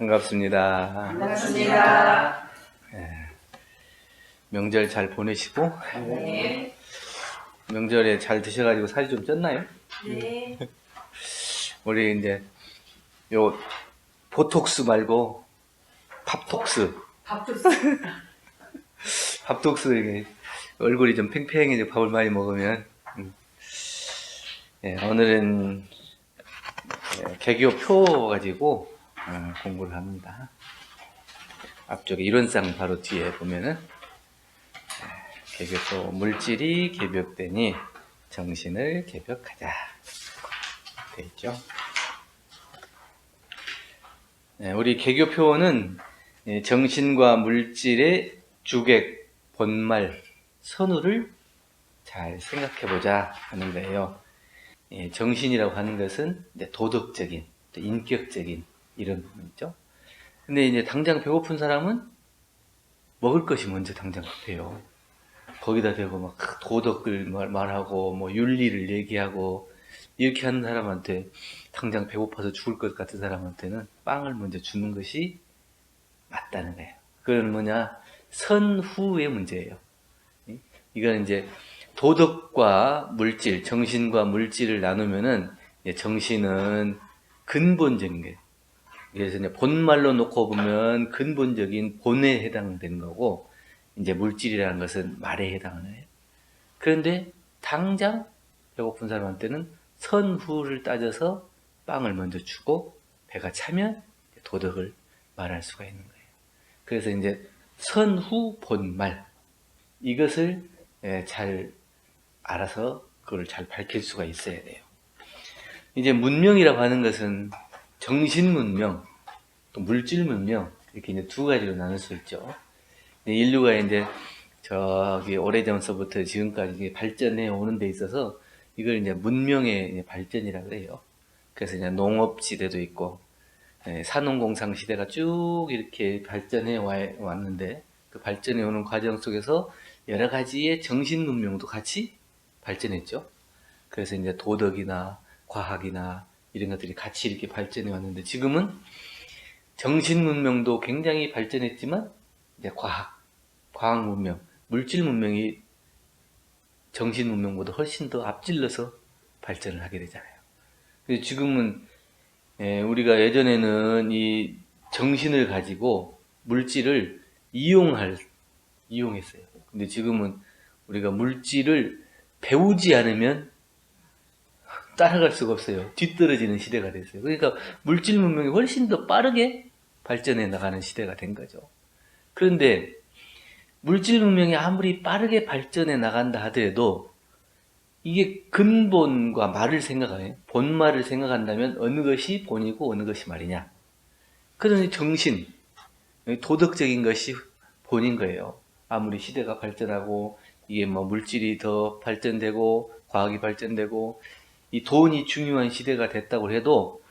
반갑습니다. 반갑습니다. 명절 잘 보내시고, 네. 명절에 잘 드셔가지고 살이 좀 쪘나요? 네. 우리 이제 요 보톡스 말고 팝톡스, 팝톡스 이게 얼굴이 좀 팽팽해지고 밥을 많이 먹으면, 오늘은 개교표 가지고 공부를 합니다. 앞쪽에 이론상 바로 뒤에 보면은 개교표 물질이 개벽되니 정신을 개벽하자 돼 있죠. 우리 개교표는 정신과 물질의 주객, 본말, 선후를 잘 생각해보자 하는 거예요. 정신이라고 하는 것은 도덕적인, 인격적인 이런 부분이죠. 근데 이제 당장 배고픈 사람은 먹을 것이 먼저 당장 급해요. 거기다 대고 막 도덕을 말하고 뭐 윤리를 얘기하고 이렇게 하는 사람한테 당장 배고파서 죽을 것 같은 사람한테는 빵을 먼저 주는 것이 맞다는 거예요. 그건 뭐냐? 선후의 문제예요. 이건 이제 도덕과 물질, 정신과 물질을 나누면은 정신은 근본적인 거예요. 그래서 이제 본말로 놓고 보면 근본적인 본에 해당되는 거고, 이제 물질이라는 것은 말에 해당하는 거예요. 그런데 당장 배고픈 사람한테는 선후를 따져서 빵을 먼저 주고 배가 차면 도덕을 말할 수가 있는 거예요. 그래서 이제 선후 본말 이것을 잘 알아서 그걸 잘 밝힐 수가 있어야 돼요. 이제 문명이라고 하는 것은 정신 문명, 또 물질 문명 이렇게 이제 두 가지로 나눌 수 있죠. 인류가 이제 저기 오래전서부터 지금까지 발전해 오는 데 있어서 이걸 이제 문명의 발전이라고 해요. 그래서 이제 농업 시대도 있고 산업공상 시대가 쭉 이렇게 발전해 왔는데 그 발전해 오는 과정 속에서 여러 가지의 정신 문명도 같이 발전했죠. 그래서 이제 도덕이나 과학이나 이런 것들이 같이 이렇게 발전해 왔는데 지금은 정신 문명도 굉장히 발전했지만 이제 과학 문명, 물질 문명이 정신 문명보다 훨씬 더 앞질러서 발전을 하게 되잖아요. 그래서 지금은 우리가 예전에는 이 정신을 가지고 물질을 이용했어요. 근데 지금은 우리가 물질을 배우지 않으면 따라갈 수가 없어요. 뒤떨어지는 시대가 됐어요. 그러니까 물질 문명이 훨씬 더 빠르게 발전해 나가는 시대가 된 거죠. 그런데 물질 문명이 아무리 빠르게 발전해 나간다 하더라도 이게 근본과 말을 생각하네. 본말을 생각한다면 어느 것이 본이고 어느 것이 말이냐. 그러니 정신, 도덕적인 것이 본인 거예요. 아무리 시대가 발전하고 이게 뭐 물질이 더 발전되고 과학이 발전되고 이 돈이 중요한 시대가 됐다고 해도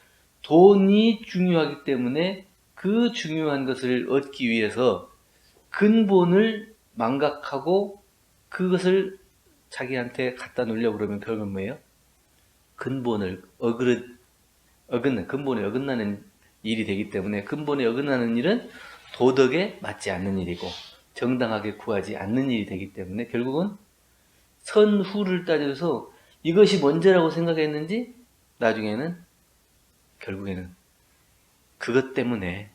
돈이 중요하기 때문에 그 중요한 것을 얻기 위해서 근본을 망각하고 그것을 자기한테 갖다 놓으려고 그러면 결국은 뭐예요? 근본을 근본에 어긋나는 일이 되기 때문에 근본에 어긋나는 일은 도덕에 맞지 않는 일이고 정당하게 구하지 않는 일이 되기 때문에 결국은 선후를 따져서 이것이 먼저라고 생각했는지 나중에는 결국에는 그것 때문에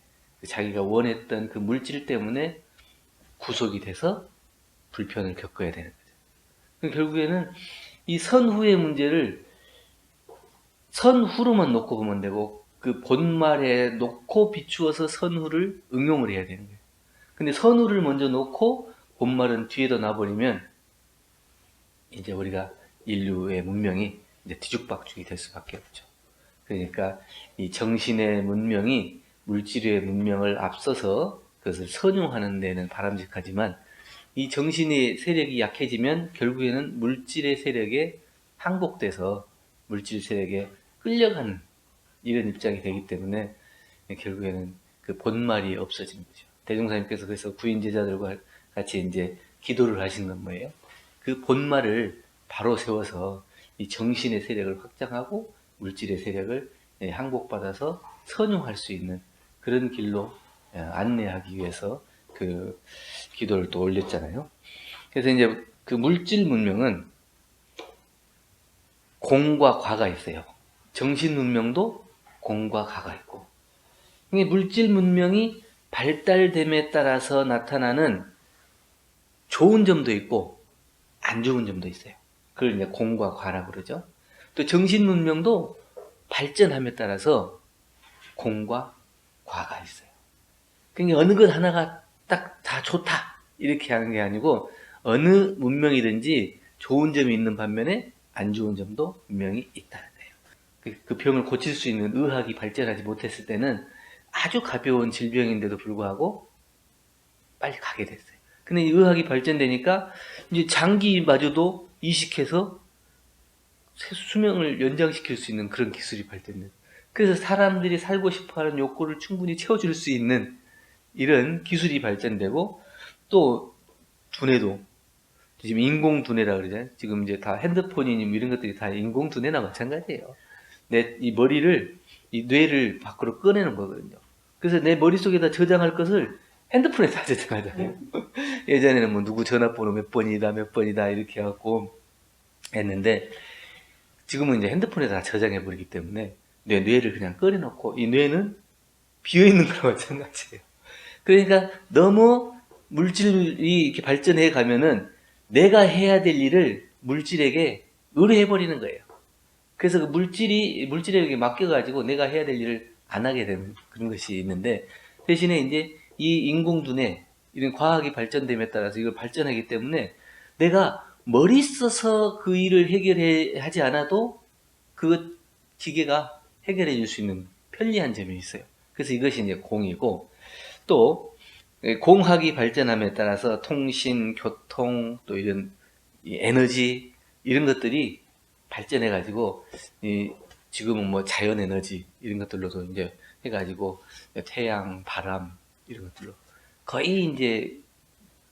자기가 원했던 그 물질 때문에 구속이 돼서 불편을 겪어야 되는 거죠. 결국에는 이 선후의 문제를 선후로만 놓고 보면 되고 그 본말에 놓고 비추어서 선후를 응용을 해야 되는 거예요. 근데 선후를 먼저 놓고 본말은 뒤에다 놔버리면 이제 우리가 인류의 문명이 이제 뒤죽박죽이 될 수밖에 없죠. 그러니까 이 정신의 문명이 물질의 문명을 앞서서 그것을 선용하는 데는 바람직하지만 이 정신의 세력이 약해지면 결국에는 물질의 세력에 항복돼서 물질 세력에 끌려가는 이런 입장이 되기 때문에 결국에는 그 본말이 없어진 거죠. 대종사님께서 그래서 구인 제자들과 같이 이제 기도를 하신 건 뭐예요? 그 본말을 바로 세워서 이 정신의 세력을 확장하고 물질의 세력을 항복받아서 선용할 수 있는 그런 길로 안내하기 위해서 그 기도를 또 올렸잖아요. 그래서 이제 그 물질 문명은 공과 과가 있어요. 정신 문명도 공과 과가 있고, 이게 물질 문명이 발달됨에 따라서 나타나는 좋은 점도 있고 안 좋은 점도 있어요. 그걸 이제 공과 과라고 그러죠. 또 정신 문명도 발전함에 따라서 공과 과가 있어요. 그러니까 어느 것 하나가 딱 다 좋다 이렇게 하는 게 아니고, 어느 문명이든지 좋은 점이 있는 반면에 안 좋은 점도 분명히 있다는 거예요. 그 병을 고칠 수 있는 의학이 발전하지 못했을 때는 아주 가벼운 질병인데도 불구하고 빨리 가게 됐어요. 근데 이 의학이 발전되니까 이제 장기마저도 이식해서 수명을 연장시킬 수 있는 그런 기술이 발전돼요. 그래서 사람들이 살고 싶어하는 욕구를 충분히 채워줄 수 있는 이런 기술이 발전되고, 또 두뇌도 지금 인공 두뇌라 그러잖아요. 지금 이제 다 핸드폰이니 이런 것들이 다 인공 두뇌나 마찬가지예요. 내 이 머리를, 이 뇌를 밖으로 꺼내는 거거든요. 그래서 내 머릿속에다 저장할 것을 핸드폰에 다 저장하잖아요. 예전에는 뭐 누구 전화번호 몇 번이다 이렇게 해갖고 했는데, 지금은 이제 핸드폰에 다 저장해 버리기 때문에 내 뇌를 그냥 꺼내놓고, 이 뇌는 비어있는 거랑 마찬가지예요. 그러니까 너무 물질이 이렇게 발전해 가면은 내가 해야 될 일을 물질에게 의뢰해 버리는 거예요. 그래서 그 물질에게 맡겨가지고 내가 해야 될 일을 안 하게 되는 그런 것이 있는데, 대신에 이제 이 인공두뇌, 이런 과학이 발전됨에 따라서 이걸 발전하기 때문에 내가 머리 써서 그 일을 하지 않아도 그 기계가 해결해 줄 수 있는 편리한 점이 있어요. 그래서 이것이 이제 공이고, 또 공학이 발전함에 따라서 통신, 교통, 또 이런 에너지 이런 것들이 발전해 가지고, 지금은 뭐 자연 에너지 이런 것들로도 이제 해가지고 태양, 바람 이런 것들로 거의 이제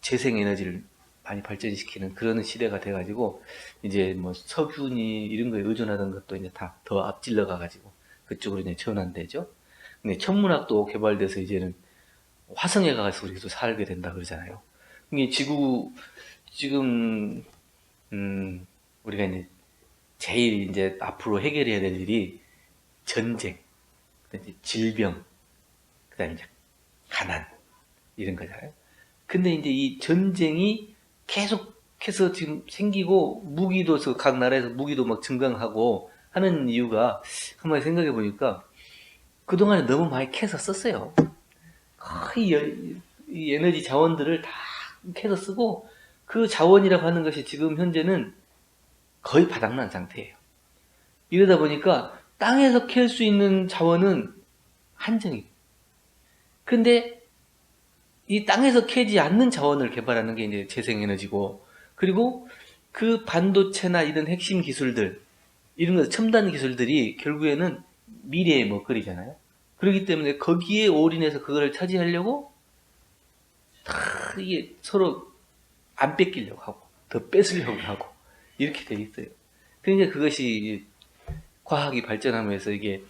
재생 에너지를 많이 발전시키는 그런 시대가 돼가지고, 이제 뭐 석유니 이런 거에 의존하던 것도 이제 다 더 앞질러 가가지고 그쪽으로 이제 전환되죠. 근데 천문학도 개발돼서 이제는 화성에 가서 우리가 또 살게 된다 그러잖아요. 이게 지금, 우리가 이제 제일 이제 앞으로 해결해야 될 일이 전쟁, 그다음에 질병, 그다음에 이제 가난, 이런 거잖아요. 근데 이제 이 전쟁이 계속해서 지금 생기고, 무기도 각 나라에서 무기도 막 증강하고 하는 이유가, 한번 생각해 보니까 그동안에 너무 많이 캐서 썼어요. 거의 이 에너지 자원들을 다 캐서 쓰고, 그 자원이라고 하는 것이 지금 현재는 거의 바닥난 상태예요. 이러다 보니까 땅에서 캘 수 있는 자원은 한정이. 근데 이 땅에서 캐지 않는 자원을 개발하는 게 이제 재생에너지고, 그리고 그 반도체나 이런 핵심 기술들, 이런 것, 첨단 기술들이 결국에는 미래의 먹거리잖아요. 그렇기 때문에 거기에 올인해서 그거를 차지하려고 다 이게 서로 안 뺏기려고 하고, 더 뺏으려고 하고, 이렇게 돼 있어요. 그러니까 그것이 과학이 발전하면서 이게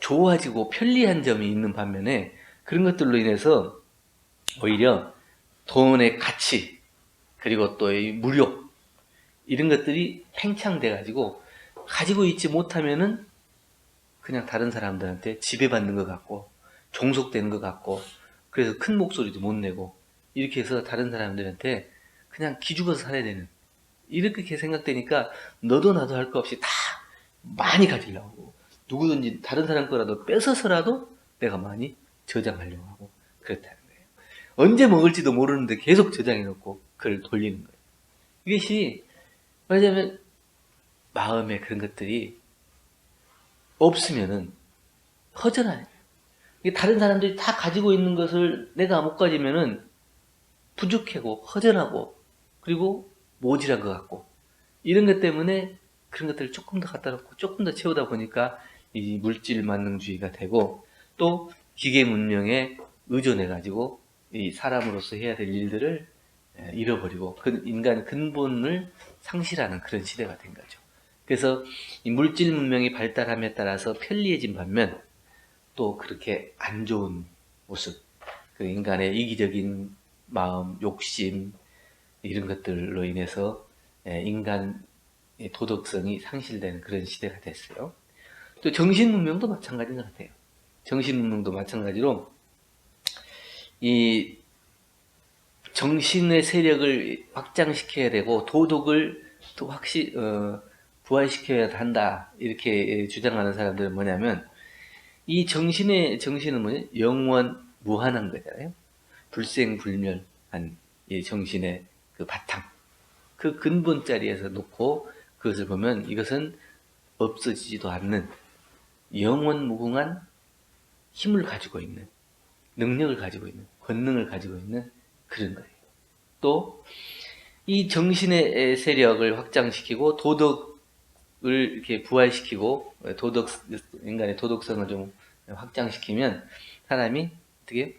좋아지고 편리한 점이 있는 반면에, 그런 것들로 인해서 오히려 돈의 가치, 그리고 또 이 무료, 이런 것들이 팽창돼 가지고 가지고 있지 못하면은 그냥 다른 사람들한테 지배받는 것 같고 종속되는 것 같고, 그래서 큰 목소리도 못 내고 이렇게 해서 다른 사람들한테 그냥 기죽어서 살아야 되는, 이렇게 생각되니까 너도 나도 할 거 없이 다 많이 가지려고 하고, 누구든지 다른 사람 거라도 뺏어서라도 내가 많이 저장하려고 하고 그렇다는 거예요. 언제 먹을지도 모르는데 계속 저장해 놓고 그걸 돌리는 거예요. 이것이 말하자면 마음에 그런 것들이 없으면은 허전하네. 다른 사람들이 다 가지고 있는 것을 내가 못 가지면은 부족하고 허전하고, 그리고 모질한 것 같고, 이런 것 때문에 그런 것들을 조금 더 갖다 놓고 조금 더 채우다 보니까 이 물질 만능주의가 되고, 또 기계 문명에 의존해 가지고 이 사람으로서 해야 될 일들을 잃어버리고 그 인간 근본을 상실하는 그런 시대가 된 거죠. 그래서 이 물질 문명이 발달함에 따라서 편리해진 반면, 또 그렇게 안 좋은 모습, 그 인간의 이기적인 마음, 욕심 이런 것들로 인해서 인간의 도덕성이 상실되는 그런 시대가 됐어요. 또 정신문명도 마찬가지인 것 같아요. 정신문명도 마찬가지로 이 정신의 세력을 확장시켜야 되고 도덕을 또 부활시켜야 한다 이렇게 주장하는 사람들은 뭐냐면 이 정신은 뭐냐? 영원 무한한 거잖아요. 불생불멸한 이 정신의 그 바탕, 그 근본 자리에서 놓고 그것을 보면 이것은 없어지지도 않는 영원 무궁한 힘을 가지고 있는, 능력을 가지고 있는, 권능을 가지고 있는 그런 거예요. 또 이 정신의 세력을 확장시키고 도덕을 이렇게 부활시키고 인간의 도덕성을 좀 확장시키면 사람이 어떻게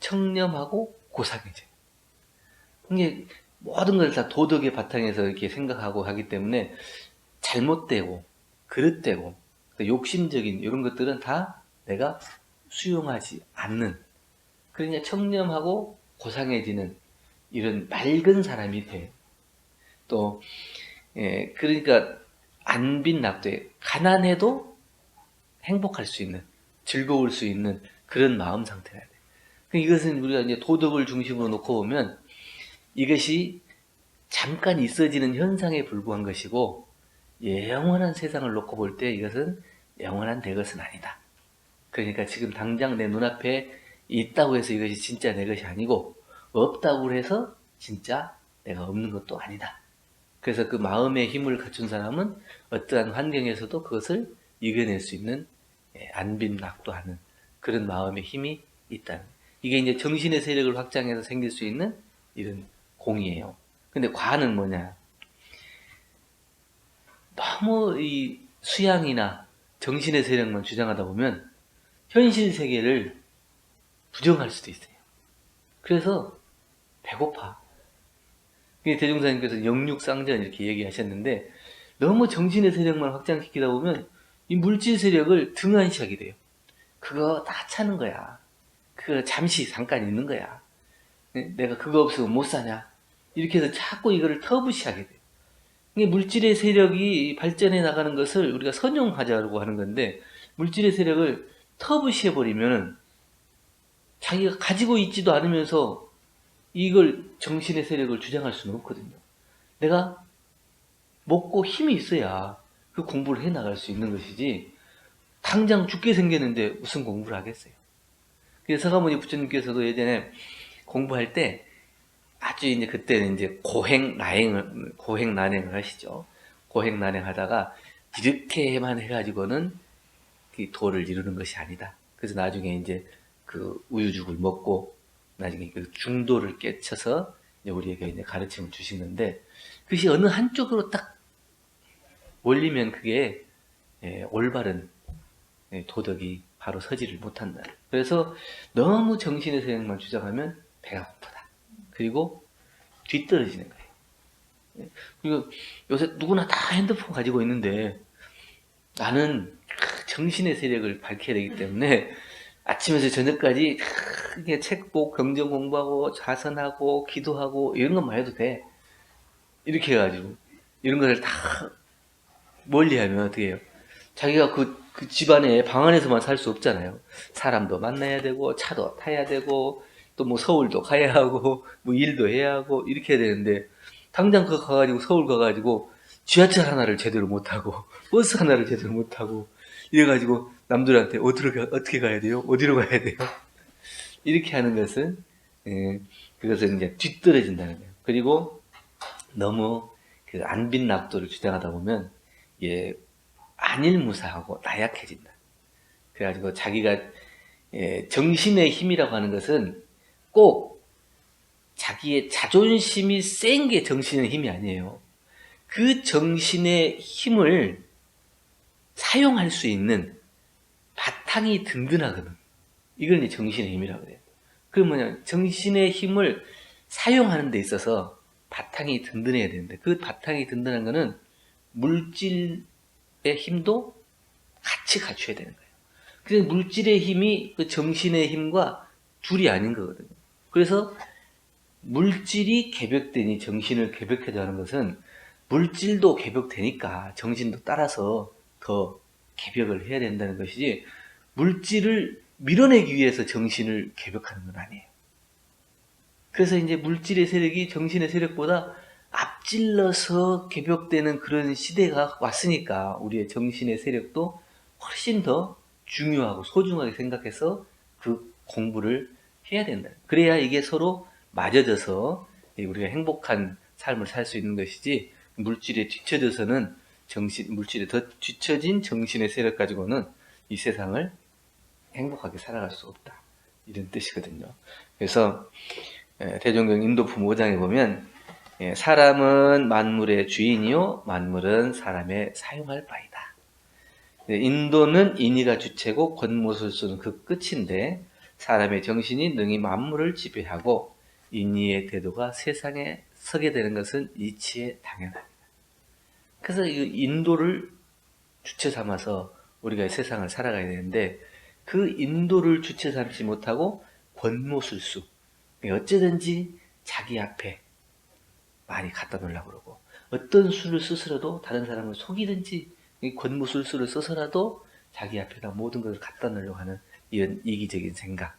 청렴하고 고상해져요. 이게 모든 걸 다 도덕의 바탕에서 이렇게 생각하고 하기 때문에 잘못되고 그릇되고 욕심적인 이런 것들은 다 내가 수용하지 않는, 그러니까 청렴하고 고상해지는 이런 맑은 사람이 돼. 또 그러니까 안빈낙도에 가난해도 행복할 수 있는, 즐거울 수 있는 그런 마음 상태가 돼. 이것은 우리가 이제 도덕을 중심으로 놓고 보면 이것이 잠깐 있어지는 현상에 불과한 것이고 영원한 세상을 놓고 볼 때 이것은 영원한 내 것은 아니다. 그러니까 지금 당장 내 눈앞에 있다고 해서 이것이 진짜 내 것이 아니고 없다고 해서 진짜 내가 없는 것도 아니다. 그래서 그 마음의 힘을 갖춘 사람은 어떠한 환경에서도 그것을 이겨낼 수 있는 안빈낙도하는 그런 마음의 힘이 있다는, 이게 이제 정신의 세력을 확장해서 생길 수 있는 이런 공이에요. 근데 과는 뭐냐? 너무 이 수양이나 정신의 세력만 주장하다 보면 현실 세계를 부정할 수도 있어요. 그래서 배고파. 대종사님께서 영육상전 이렇게 얘기하셨는데 너무 정신의 세력만 확장시키다 보면 이 물질 세력을 등한시하게 돼요. 그거 다 차는 거야. 그거 잠시 잠깐 있는 거야. 내가 그거 없으면 못 사냐. 이렇게 해서 자꾸 이거를 터부시하게 돼요. 이게 물질의 세력이 발전해 나가는 것을 우리가 선용하자고 하는 건데 물질의 세력을 터부시해버리면 자기가 가지고 있지도 않으면서 이걸 정신의 세력을 주장할 수는 없거든요. 내가 먹고 힘이 있어야 그 공부를 해 나갈 수 있는 것이지 당장 죽게 생겼는데 무슨 공부를 하겠어요. 그래서 서가모니 부처님께서도 예전에 공부할 때 아주 이제 그때는 이제 고행난행을 하시죠. 고행난행 하다가 이렇게만 해가지고는 그 도를 이루는 것이 아니다. 그래서 나중에 이제 그 우유죽을 먹고 나중에 그 중도를 깨쳐서 우리에게 이제 가르침을 주신 건데 그것이 어느 한쪽으로 딱 몰리면 그게 올바른 도덕이 바로 서지를 못한다. 그래서 너무 정신의 세력만 주장하면 배가 고프다. 그리고 뒤떨어지는 거예요. 그리고 요새 누구나 다 핸드폰 가지고 있는데 나는 정신의 세력을 밝혀야 되기 때문에 아침에서 저녁까지 이게 책복, 경전 공부하고 자선하고 기도하고 이런 것만 해도 돼. 이렇게 해가지고 이런 것을 다 멀리하면 어떻게 해요? 자기가 그 집안에 방 안에서만 살 수 없잖아요. 사람도 만나야 되고 차도 타야 되고 또 뭐 서울도 가야 하고 뭐 일도 해야 하고 이렇게 해야 되는데 당장 그거 가가지고 서울 가가지고 지하철 하나를 제대로 못하고 버스 하나를 제대로 못하고 이래가지고 남들한테 어떻게 가야 돼요? 어디로 가야 돼요? 이렇게 하는 것은 그것은 이제 뒤떨어진다는 거예요. 그리고 너무 그 안빈낙도를 주장하다 보면 안일무사하고 나약해진다. 그래가지고 자기가 정신의 힘이라고 하는 것은 꼭 자기의 자존심이 센 게 정신의 힘이 아니에요. 그 정신의 힘을 사용할 수 있는 바탕이 든든하거든. 이걸 이제 정신의 힘이라고 해요. 그럼 뭐냐, 정신의 힘을 사용하는 데 있어서 바탕이 든든해야 되는데 그 바탕이 든든한 거는 물질의 힘도 같이 갖춰야 되는 거예요. 그래서 물질의 힘이 그 정신의 힘과 둘이 아닌 거거든요. 그래서 물질이 개벽되니 정신을 개벽해야 하는 것은 물질도 개벽되니까 정신도 따라서 더 개벽을 해야 된다는 것이지, 물질을 밀어내기 위해서 정신을 개벽하는 건 아니에요. 그래서 이제 물질의 세력이 정신의 세력보다 앞질러서 개벽되는 그런 시대가 왔으니까 우리의 정신의 세력도 훨씬 더 중요하고 소중하게 생각해서 그 공부를 해야 된다. 그래야 이게 서로 맞아져서 우리가 행복한 삶을 살 수 있는 것이지, 물질에 뒤처져서는 물질에 더 뒤처진 정신의 세력 가지고는 이 세상을 행복하게 살아갈 수 없다. 이런 뜻이거든요. 그래서 대종경 인도품 5장에 보면 사람은 만물의 주인이요 만물은 사람의 사용할 바이다. 인도는 인의가 주체고 권모술수는 그 끝인데, 사람의 정신이 능히 만물을 지배하고 인의의 태도가 세상에 서게 되는 것은 이치에 당연합니다. 그래서 이 인도를 주체 삼아서 우리가 세상을 살아가야 되는데, 그 인도를 주체 삼지 못하고 권모술수, 어쩌든지 자기 앞에 많이 갖다 놓으려고 그러고, 어떤 수를 쓰서라도 다른 사람을 속이든지 권무술수를 써서라도 자기 앞에다 모든 것을 갖다 놓으려고 하는 이런 이기적인 생각,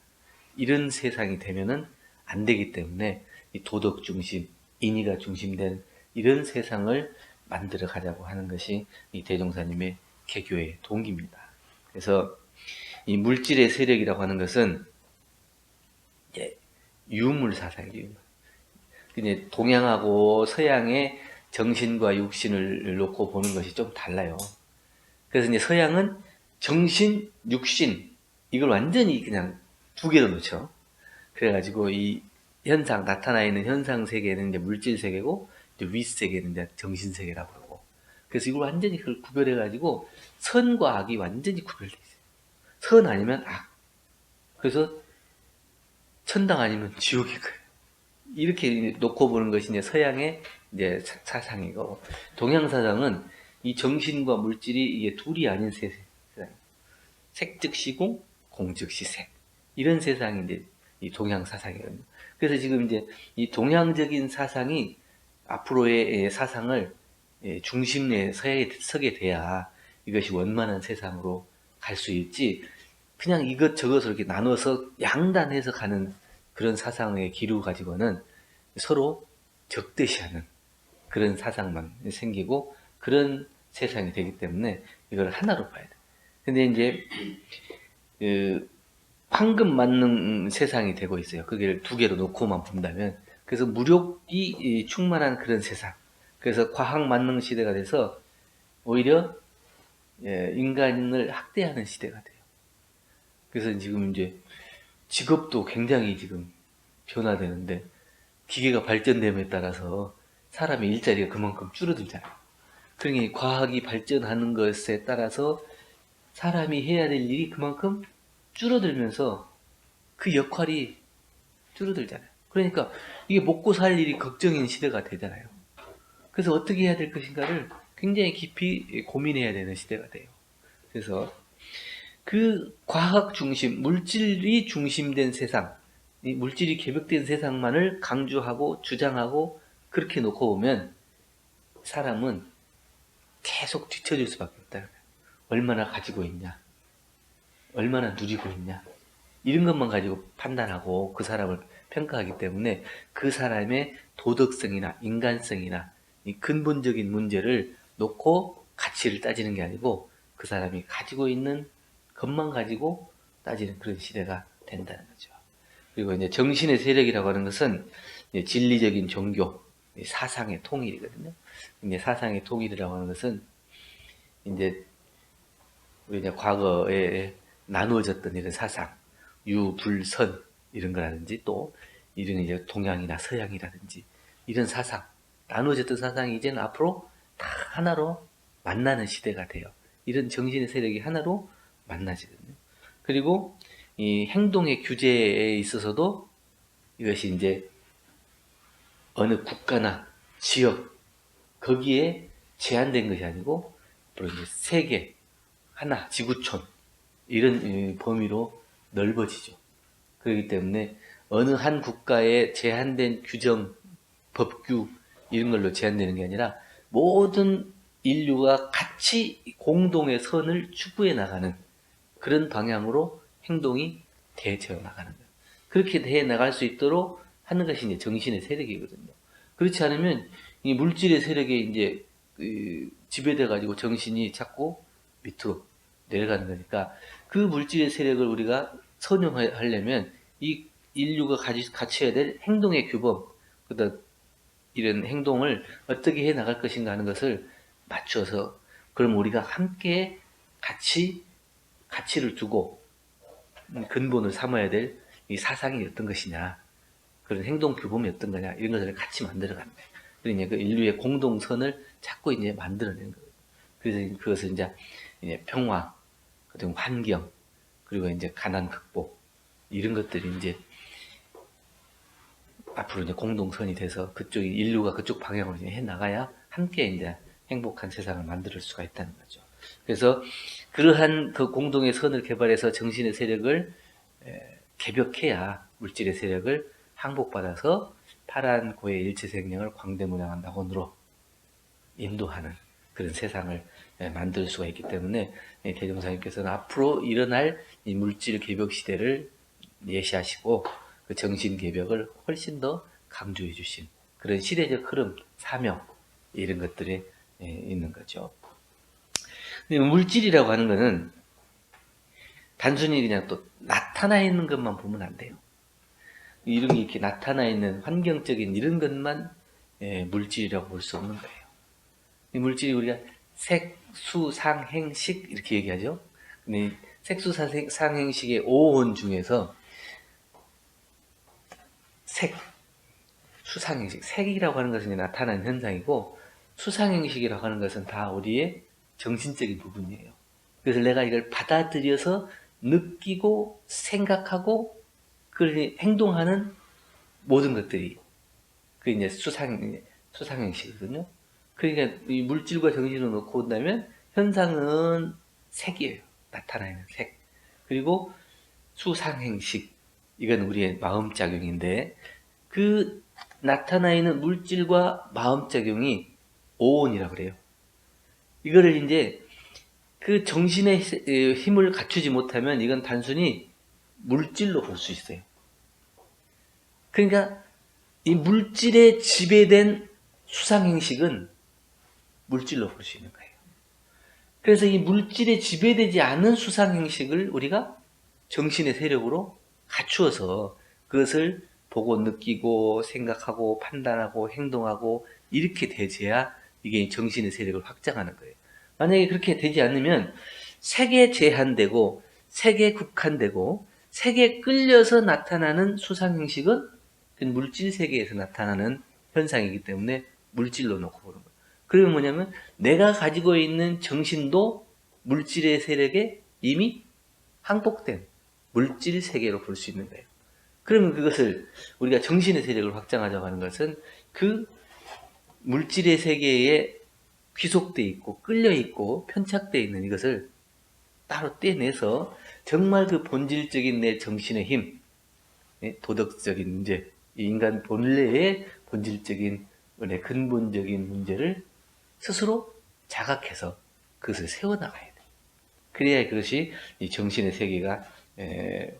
이런 세상이 되면은 안 되기 때문에 이 도덕 중심, 인의가 중심된 이런 세상을 만들어 가자고 하는 것이 이 대종사님의 개교의 동기입니다. 그래서 이 물질의 세력이라고 하는 것은 유물 사상이에요. 이제 동양하고 서양의 정신과 육신을 놓고 보는 것이 좀 달라요. 그래서 이제 서양은 정신, 육신, 이걸 완전히 그냥 두 개로 놓죠. 그래가지고 이 현상, 나타나 있는 현상 세계는 이제 물질 세계고, 이제 윗세계는 이제 정신 세계라고 그러고. 그래서 이걸 완전히 그걸 구별해가지고 선과 악이 완전히 구별돼 있어요. 선 아니면 악. 그래서 천당 아니면 지옥일 거예요. 이렇게 놓고 보는 것이 이제 서양의 이제 사상이고, 동양 사상은 이 정신과 물질이 이게 둘이 아닌 세상, 색즉시공, 공즉시색, 이런 세상이 이제 이 동양 사상이거든요. 그래서 지금 이제 이 동양적인 사상이 앞으로의 사상을 중심에 서게 돼야 이것이 원만한 세상으로 갈 수 있지, 그냥 이것저것을 이렇게 나눠서 양단해서 가는 그런 사상의 기류 가지고는 서로 적대시하는 그런 사상만 생기고 그런 세상이 되기 때문에 이걸 하나로 봐야 돼. 근데 이제 황금 만능 세상이 되고 있어요. 그게 두 개로 놓고만 본다면. 그래서 무력이 충만한 그런 세상. 그래서 과학 만능 시대가 돼서 오히려 인간을 학대하는 시대가 돼요. 그래서 지금 이제 직업도 굉장히 지금 변화되는데, 기계가 발전됨에 따라서 사람의 일자리가 그만큼 줄어들잖아요. 그러니 과학이 발전하는 것에 따라서 사람이 해야 될 일이 그만큼 줄어들면서 그 역할이 줄어들잖아요. 그러니까 이게 먹고 살 일이 걱정인 시대가 되잖아요. 그래서 어떻게 해야 될 것인가를 굉장히 깊이 고민해야 되는 시대가 돼요. 그래서 그 과학 중심, 물질이 중심된 세상, 이 물질이 개벽된 세상만을 강조하고 주장하고 그렇게 놓고 보면 사람은 계속 뒤처질 수밖에 없다. 얼마나 가지고 있냐, 얼마나 누리고 있냐, 이런 것만 가지고 판단하고 그 사람을 평가하기 때문에 그 사람의 도덕성이나 인간성이나 이 근본적인 문제를 놓고 가치를 따지는 게 아니고 그 사람이 가지고 있는 것만 가지고 따지는 그런 시대가 된다는 거죠. 그리고 이제 정신의 세력이라고 하는 것은 진리적인 종교, 사상의 통일이거든요. 이제 사상의 통일이라고 하는 것은 이제 우리 이제 과거에 나누어졌던 이런 사상, 유, 불, 선 이런 거라든지, 또 이런 이제 동양이나 서양이라든지 이런 사상, 나누어졌던 사상이 이제는 앞으로 다 하나로 만나는 시대가 돼요. 이런 정신의 세력이 하나로 만나지거든요. 그리고 이 행동의 규제에 있어서도 이것이 이제 어느 국가나 지역 거기에 제한된 것이 아니고 앞으로 이제 세계 하나, 지구촌 이런 범위로 넓어지죠. 그렇기 때문에 어느 한 국가의 제한된 규정, 법규 이런 걸로 제한되는 게 아니라 모든 인류가 같이 공동의 선을 추구해 나가는 그런 방향으로 행동이 대처해 나가는 거예요. 그렇게 해 나갈 수 있도록 하는 것이 이제 정신의 세력이거든요. 그렇지 않으면 이 물질의 세력에 이제 지배돼 가지고 정신이 자꾸 밑으로 내려가는 거니까 그 물질의 세력을 우리가 선용하려면 이 인류가 갖춰야 될 행동의 규범, 그다음 이런 행동을 어떻게 해 나갈 것인가 하는 것을 맞춰서 그럼 우리가 함께 같이 가치를 두고 근본을 삼아야 될 이 사상이 어떤 것이냐, 그런 행동 규범이 어떤 거냐 이런 것을 같이 만들어가는 거예요. 그러니 그 인류의 공동선을 자꾸 이제 만들어내는 거예요. 그래서 그것을 이제 평화, 그리고 환경, 그리고 이제 가난 극복 이런 것들이 이제 앞으로 이제 공동선이 돼서 그쪽이 인류가 그쪽 방향으로 이제 해 나가야 함께 이제 행복한 세상을 만들 수가 있다는 거죠. 그래서 그러한 그 공동의 선을 개발해서 정신의 세력을 개벽해야 물질의 세력을 항복받아서 파란 고의 일체생명을 광대문양한 낙원으로 인도하는 그런 세상을 만들 수가 있기 때문에 대종사님께서는 앞으로 일어날 이 물질 개벽 시대를 예시하시고 그 정신 개벽을 훨씬 더 강조해 주신 그런 시대적 흐름, 사명 이런 것들이 있는 거죠. 근데 물질이라고 하는 거는 단순히 그냥 또 나타나 있는 것만 보면 안 돼요. 이런 게 이렇게 나타나 있는 환경적인 이런 것만 물질이라고 볼 수 없는 거예요. 이 물질이 우리가 색, 수, 상, 행, 식 이렇게 얘기하죠. 근데 색, 수, 상, 행, 식의 5원 중에서 색, 수상행식, 색이라고 하는 것은 나타나는 현상이고 수상행식이라고 하는 것은 다 우리의 정신적인 부분이에요. 그래서 내가 이걸 받아들여서 느끼고 생각하고 그걸 행동하는 모든 것들이 그 이제 수상행식이거든요. 그러니까 이 물질과 정신을 놓고 본다면 현상은 색이에요. 나타나 있는 색. 그리고 수상행식 이건 우리의 마음작용인데 그 나타나 있는 물질과 마음작용이 오온이라고 그래요. 이거를 이제 그 정신의 힘을 갖추지 못하면 이건 단순히 물질로 볼 수 있어요. 그러니까 이 물질에 지배된 수상행식은 물질로 볼 수 있는 거예요. 그래서 이 물질에 지배되지 않은 수상행식을 우리가 정신의 세력으로 갖추어서 그것을 보고 느끼고 생각하고 판단하고 행동하고 이렇게 되져야 이게 정신의 세력을 확장하는 거예요. 만약에 그렇게 되지 않으면 색에 제한되고 색에 국한되고 색에 끌려서 나타나는 수상행식은 물질 세계에서 나타나는 현상이기 때문에 물질로 놓고 보는 거예요. 그러면 뭐냐면 내가 가지고 있는 정신도 물질의 세력에 이미 항복된 물질 세계로 볼 수 있는 거예요. 그러면 그것을 우리가 정신의 세력을 확장하자고 하는 것은 그 물질의 세계에 귀속돼 있고 끌려 있고 편착돼 있는 이것을 따로 떼내서 정말 그 본질적인 내 정신의 힘, 도덕적인 문제, 인간 본래의 본질적인 근본적인 문제를 스스로 자각해서 그것을 세워나가야 돼. 그래야 그것이 이 정신의 세계가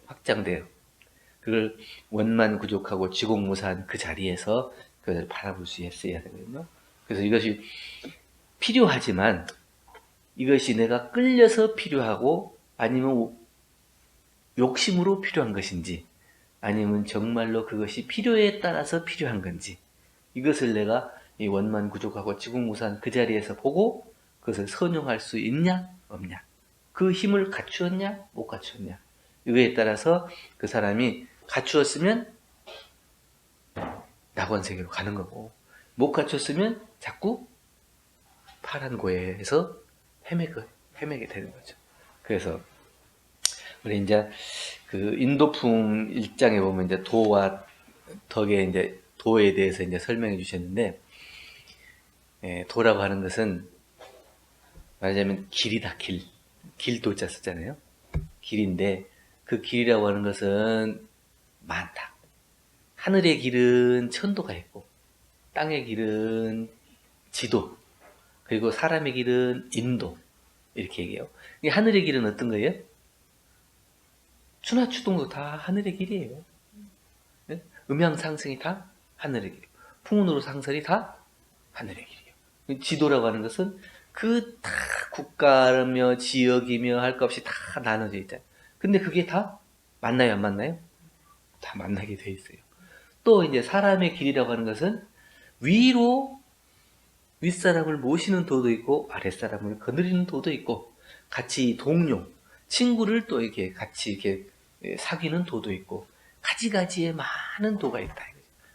확장돼요. 그걸 원만구족하고 지공무사한 그 자리에서 그걸 바라볼 수 있어야 되거든요. 그래서 이것이 필요하지만 이것이 내가 끌려서 필요하고 아니면 욕심으로 필요한 것인지 아니면 정말로 그것이 필요에 따라서 필요한 건지 이것을 내가 이 원만구족하고 지공무사한 그 자리에서 보고 그것을 선용할 수 있냐 없냐 그 힘을 갖추었냐 못 갖추었냐 이거에 따라서 그 사람이 갖추었으면 낙원세계로 가는 거고 못 갖췄으면 자꾸 파란 고해에서 헤매게 되는 거죠. 그래서 우리 이제 그 인도풍 1장에 보면 이제 도와 덕의 이제 도에 대해서 이제 설명해 주셨는데 도라고 하는 것은 말하자면 길이다 길 도자 썼잖아요. 길인데 그 길이라고 하는 것은 많다. 하늘의 길은 천도가 있고 땅의 길은 지도, 그리고 사람의 길은 인도, 이렇게 얘기해요. 이 하늘의 길은 어떤 거예요? 추나추동도 다 하늘의 길이에요. 네? 음양상승이 다 하늘의 길이에요. 풍운으로 상설이 다 하늘의 길이에요. 지도라고 하는 것은 그 다 국가며 지역이며 할 것 없이 다 나눠져 있잖아요. 근데 그게 다 만나요, 안 만나요? 다 만나게 돼 있어요. 또 이제 사람의 길이라고 하는 것은 위로 윗사람을 모시는 도도 있고 아랫사람을 거느리는 도도 있고 같이 동료, 친구를 또 이렇게 같이 이렇게 사귀는 도도 있고 가지가지의 많은 도가 있다.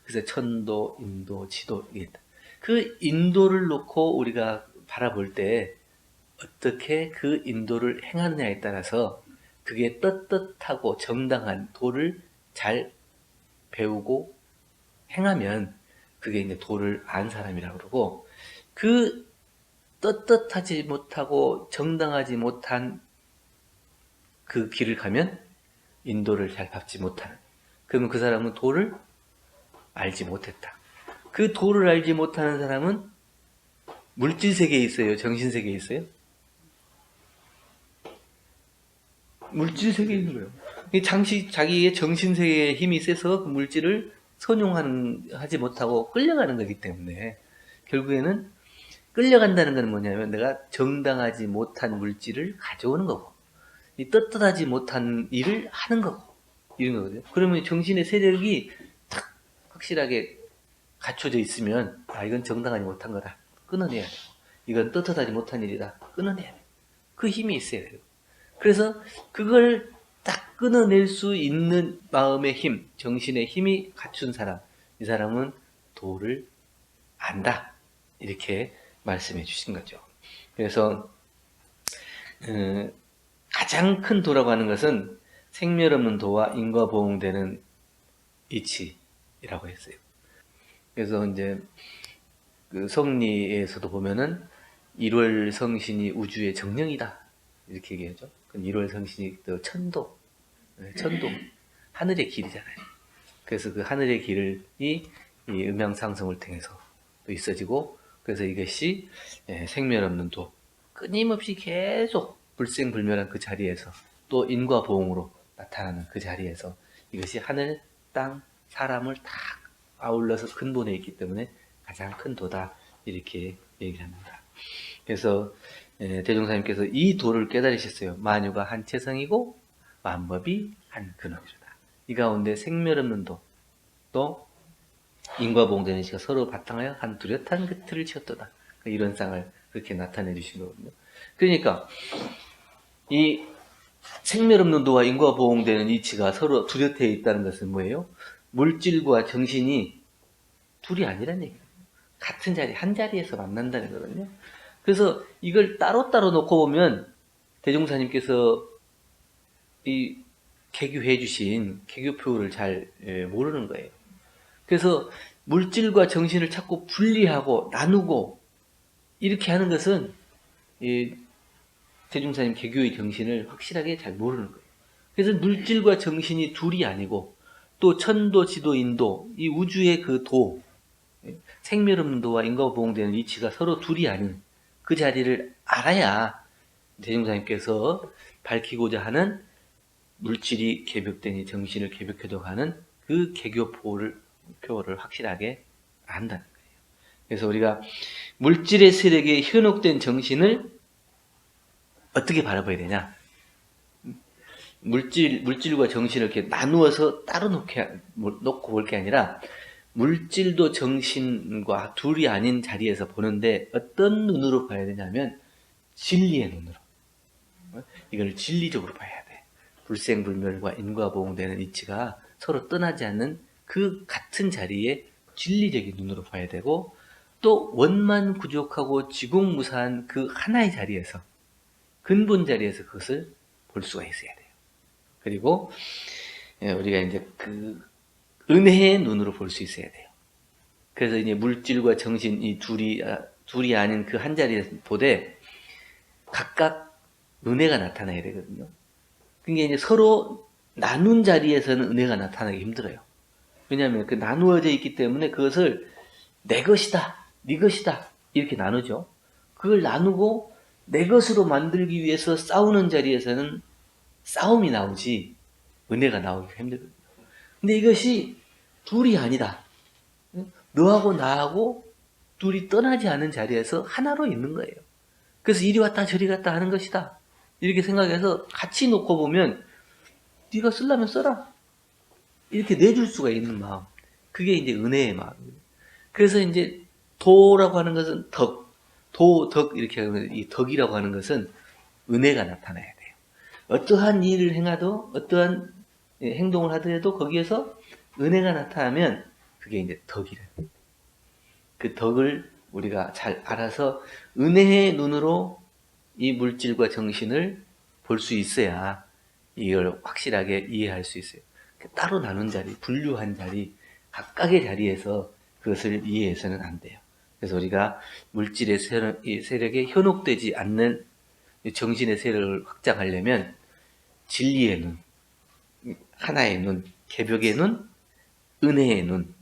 그래서 천도, 인도, 지도 이게 있다. 그 인도를 놓고 우리가 바라볼 때 어떻게 그 인도를 행하느냐에 따라서 그게 떳떳하고 정당한 도를 잘 배우고 행하면 그게 이제 도를 안 사람이라고 그러고, 그 떳떳하지 못하고 정당하지 못한 그 길을 가면 인도를 잘 밟지 못하는, 그러면 그 사람은 도를 알지 못했다. 그 도를 알지 못하는 사람은 물질 세계에 있어요, 정신 세계에 있어요? 물질 세계에 있는 거예요. 자기의 정신 세계에 힘이 세서 그 물질을 선용하지 못하고 끌려가는 거기 때문에 결국에는 끌려간다는 건 뭐냐면 내가 정당하지 못한 물질을 가져오는 거고 이 떳떳하지 못한 일을 하는 거고 이런 거거든요. 그러면 정신의 세력이 탁 확실하게 갖춰져 있으면 아 이건 정당하지 못한 거다. 끊어내야 되고 이건 떳떳하지 못한 일이다. 끊어내야 돼요. 그 힘이 있어야 돼요. 그래서 그걸 딱 끊어낼 수 있는 마음의 힘, 정신의 힘이 갖춘 사람, 이 사람은 도를 안다. 이렇게 말씀해 주신 거죠. 그래서 가장 큰 도라고 하는 것은 생멸 없는 도와 인과보응되는 이치라고 했어요. 그래서 이제 그 성리에서도 보면은 1월 성신이 우주의 정령이다 이렇게 얘기하죠. 1월 성신이 또 천도, 하늘의 길이잖아요. 그래서 그 하늘의 길이 이 음양상승을 통해서 또 있어지고, 그래서 이것이 생멸 없는 도, 끊임없이 계속 불생불멸한 그 자리에서 또 인과보응으로 나타나는 그 자리에서 이것이 하늘, 땅, 사람을 다 아울러서 근본에 있기 때문에 가장 큰 도다 이렇게 얘기를 합니다. 그래서 대종사님께서 이 도를 깨달으셨어요. 만유가 한 체성이고 만법이 한 근원이로다. 이 가운데 생멸 없는 도, 또 인과보응되는 시가 서로 바탕하여 한 뚜렷한 그 틀을 지었도다. 이런 쌍을 그렇게 나타내 주신 거거든요. 그러니까 이 생멸 없는 도와 인과보응되는 이치가 서로 뚜렷해 있다는 것은 뭐예요? 물질과 정신이 둘이 아니란 얘기예요. 같은 자리, 한 자리에서 만난다는 거거든요. 그래서 이걸 따로따로 놓고 보면 대종사님께서 이 개교해 주신 개교표를 잘 모르는 거예요. 그래서 물질과 정신을 자꾸 분리하고 나누고 이렇게 하는 것은 이 대종사님 개교의 정신을 확실하게 잘 모르는 거예요. 그래서 물질과 정신이 둘이 아니고 또 천도, 지도, 인도, 이 우주의 그 도, 생멸 없는 도와 인과보응되는 이치가 서로 둘이 아닌 그 자리를 알아야 대종사님께서 밝히고자 하는 물질이 개벽되니 정신을 개벽해도 하는 그 개교표를 확실하게 안다는 거예요. 그래서 우리가 물질의 세력에 현혹된 정신을 어떻게 바라봐야 되냐? 물질과 정신을 이렇게 나누어서 따로 놓고 볼 게 아니라 물질도 정신과 둘이 아닌 자리에서 보는데 어떤 눈으로 봐야 되냐면 진리의 눈으로. 이걸 진리적으로 봐야 돼. 불생불멸과 인과보응되는 이치가 서로 떠나지 않는 그 같은 자리에 진리적인 눈으로 봐야 되고, 또 원만 부족하고 지공무사한 그 하나의 자리에서, 근본 자리에서 그것을 볼 수가 있어야 돼요. 그리고 우리가 이제 그 은혜의 눈으로 볼 수 있어야 돼요. 그래서 이제 물질과 정신 이 둘이 아닌 그 한 자리에서 보되 각각 은혜가 나타나야 되거든요. 그게 이제 서로 나눈 자리에서는 은혜가 나타나기 힘들어요. 왜냐하면 그 나누어져 있기 때문에 그것을 내 것이다, 네 것이다 이렇게 나누죠. 그걸 나누고 내 것으로 만들기 위해서 싸우는 자리에서는 싸움이 나오지 은혜가 나오기가 힘들거든요. 근데 이것이 둘이 아니다. 너하고 나하고 둘이 떠나지 않은 자리에서 하나로 있는 거예요. 그래서 이리 왔다 저리 갔다 하는 것이다. 이렇게 생각해서 같이 놓고 보면 네가 쓰려면 써라. 이렇게 내줄 수가 있는 마음. 그게 이제 은혜의 마음이에요. 그래서 이제 도라고 하는 것은 덕, 덕 이렇게 하면 이 덕이라고 하는 것은 은혜가 나타나야 돼요. 어떠한 일을 행하도 어떠한 행동을 하더라도 거기에서 은혜가 나타나면 그게 이제 덕이래요. 그 덕을 우리가 잘 알아서 은혜의 눈으로 이 물질과 정신을 볼 수 있어야 이걸 확실하게 이해할 수 있어요. 따로 나눈 자리, 분류한 자리, 각각의 자리에서 그것을 이해해서는 안 돼요. 그래서 우리가 물질의 세력에 현혹되지 않는 정신의 세력을 확장하려면 진리의 눈, 하나의 눈, 개벽의 눈, 은혜의 눈,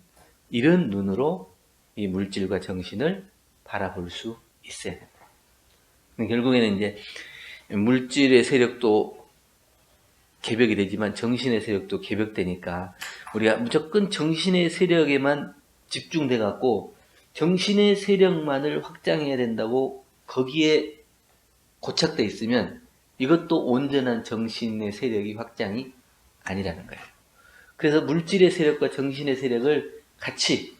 이런 눈으로 이 물질과 정신을 바라볼 수 있어야 됩니다. 결국에는 이제 물질의 세력도 개벽이 되지만 정신의 세력도 개벽되니까 우리가 무조건 정신의 세력에만 집중돼 갖고 정신의 세력만을 확장해야 된다고 거기에 고착돼 있으면 이것도 온전한 정신의 세력이 확장이 아니라는 거예요. 그래서 물질의 세력과 정신의 세력을 같이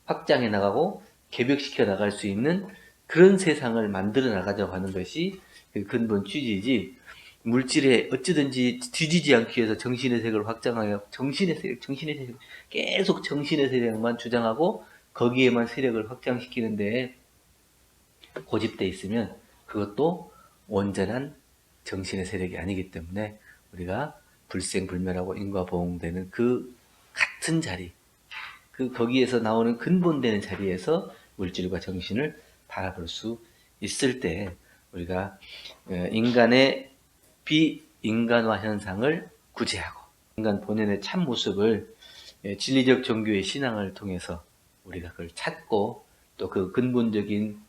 확장해 나가고 개벽시켜 나갈 수 있는 그런 세상을 만들어 나가자고 하는 것이 그 근본 취지이지, 물질에 어찌든지 뒤지지 않기 위해서 정신의 세력을 확장하여 정신의 세력 계속 정신의 세력만 주장하고 거기에만 세력을 확장시키는데 고집돼 있으면 그것도 온전한 정신의 세력이 아니기 때문에 우리가 불생불멸하고 인과보응되는 그 같은 자리, 거기에서 나오는 근본되는 자리에서 물질과 정신을 바라볼 수 있을 때 우리가 인간의 비인간화 현상을 구제하고 인간 본연의 참 모습을 진리적 종교의 신앙을 통해서 우리가 그걸 찾고 또 그 근본적인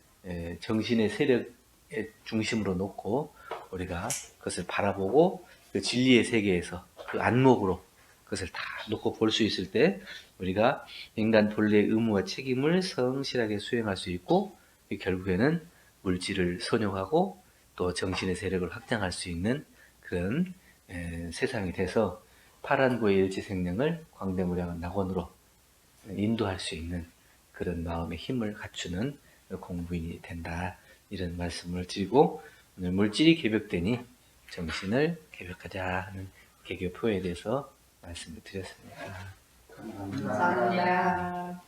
정신의 세력의 중심으로 놓고 우리가 그것을 바라보고 그 진리의 세계에서 그 안목으로 그것을 다 놓고 볼 수 있을 때 우리가 인간 본래의 의무와 책임을 성실하게 수행할 수 있고 결국에는 물질을 선용하고 또 정신의 세력을 확장할 수 있는 그런 세상이 돼서 파란고의 일체생명을 광대무량한 낙원으로 인도할 수 있는 그런 마음의 힘을 갖추는 공부인이 된다, 이런 말씀을 드리고 오늘 물질이 개벽되니 정신을 개벽하자 하는 개교 표에 대해서 말씀을 드렸습니다. 감사합니다.